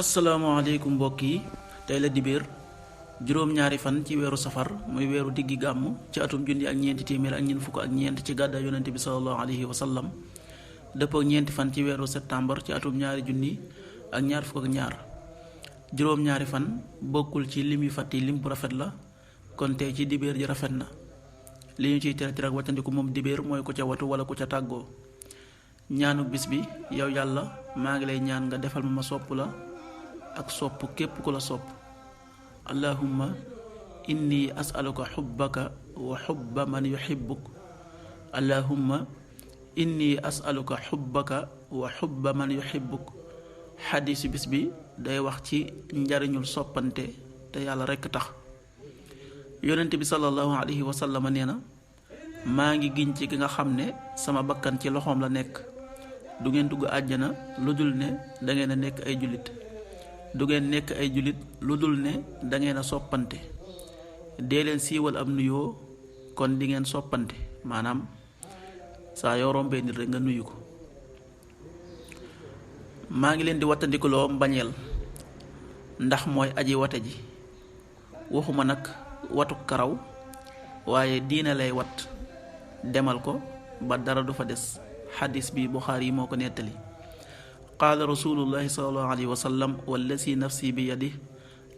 asalaamaaleykum mbokk yi tey la dibéer juróom-ñaari fan ci weeru safar muy weeru diggi gàmm ci atum junni ak ñeenti téeméer ak ñeent fukk ak ñeent ci gàddaay yonente bi sallallahu alayhi wa sallam dëppoo ñeenti fan ci weeru septembre ci atum ñaari junni ak ñaar fukk ak ñaar juróom-ñaari fan bokkul ci lim yu fàtti lim bu rafet la kon tey ci dibéer ji rafet na li ñu ciy tere tere ak wàccandiku moom dibéer mooy ku ca watu wala ku ca tàggoo ñaanu bis bi yow yàlla maa ngi lay ñaan nga defal ma sopp la ak sopp képp ku la sopp allahumma inni as'aluka xubbaka wa xubba man yuxibbuk allahumma inni as'aluka xubbaka wa xubba man yuxibbuk xadiisu bis bi day wax ci njariñul soppante te yàlla rekk tax yonent bi sallallahu alayhi wa sallam nee na maa ngi giñ ci ki nga xam ne sama bakkan ci loxoom la nekk du ngeen dugg àjjana lu dul ne dangeen a nekk ay jullit du ngeen nekk ay jullit lu dul ne dangeen a soppante dee leen siiwal am nuyoo kon di ngeen soppante maanaam saa yoo rombee nit rek nga nuyu ko maa ngi leen di wattandikuloo mbañeel ndax mooy aji wate ji waxuma nag watu karaw waaye diine lay wat demal ko ba dara du fa des xadis bi Buxaari yi moo ko nettali qaala rasulullahi sallallahu alayhi wa sallam wallazi nafsi bi yadih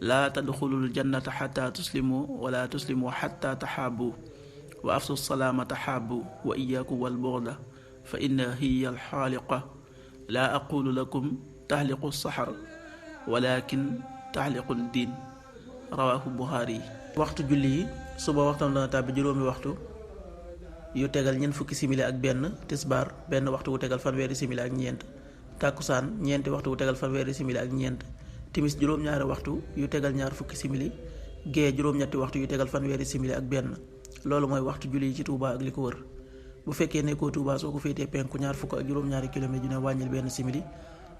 laa tadxulul jannata xata tuslimu wala tuslimu xata taxaabu wa afsu salaama taxaabu wa iyaakum wal buxda fa inna hiya alxaaliqa laa aqulu lakum taxliqu saxar walakin taxliqu diin rawaahu Buxaari yi waxtu julli yi suba waxtam dana tàbbi juróomi waxtu yu tegal ñeent fukki simili ak benn tisbaar benn waxtu wu tegal fanweeri simili ak ñeent tàkkusaan ñeenti waxtu wu tegal fanweeri simili ak ñeent timis juróom-ñaari waxtu yu tegal ñaar fukki simili gee juróom-ñetti waxtu yu tegal fanweeri simili ak benn loolu mooy waxtu julli yi ci Touba ak li ko wër bu fekkee nekkoo Touba soo ko féetee penku ñaar fukk ak juróom-ñaari kilomètre ju ne wàññil benn simili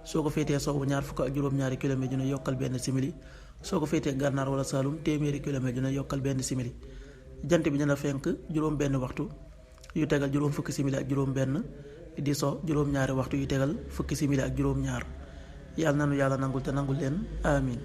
soo ko féetee sowwu ñaar fukk ak juróom-ñaari kilomètre ju ne yokkal benn simili soo ko féetee gànnaar wala Saalum téeméeri kilomètre ju ne yokkal benn simili jant bi dina fenk juróom benn waxtu yu tegal juróom fukki simili ak juróom benn di so juróom-ñaari waxtu yu tegal fukki simili ak juróom-ñaar yàlla nanu yàlla nangul te nangul leen amin